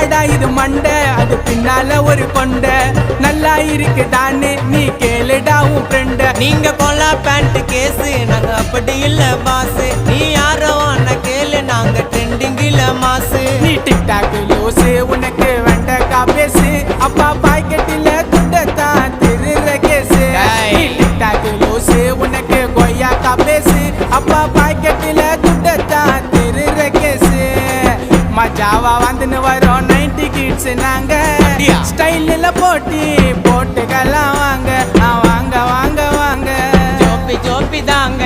என்னடா இது மண்டை அது பின்னால ஒரு கொண்ட நல்லா இருக்கு தானே நீ கேளுடா உன் ஃப்ரெண்ட. நீங்க கொல்லா பேண்ட் கேஸு நாங்க அப்படி இல்ல பாசு. நீ யாரோ அண்ணா கேளு நாங்க ட்ரெண்டிங்கில மாசு. நீ டிக்டாக் லூசு உனக்கு வெண்டக்கா பேசு அப்பா பாக்கெட்டில துண்டத்தான் திருற கேசு. நீ டிக்டாக் லூசு உனக்கு கொய்யாக்கா பேசு அப்பா பாக்கெட்டில துண்டத்தான் திருற கேசு. மஜாவா வந்துன்னு வரோம் 90 கிட்ஸ் நாங்க ஸ்டைல்ல போட்டி போட்டுக்கலாம் வாங்க வாங்க வாங்க வாங்க ஜோப்பி ஜோப்பி தாங்க.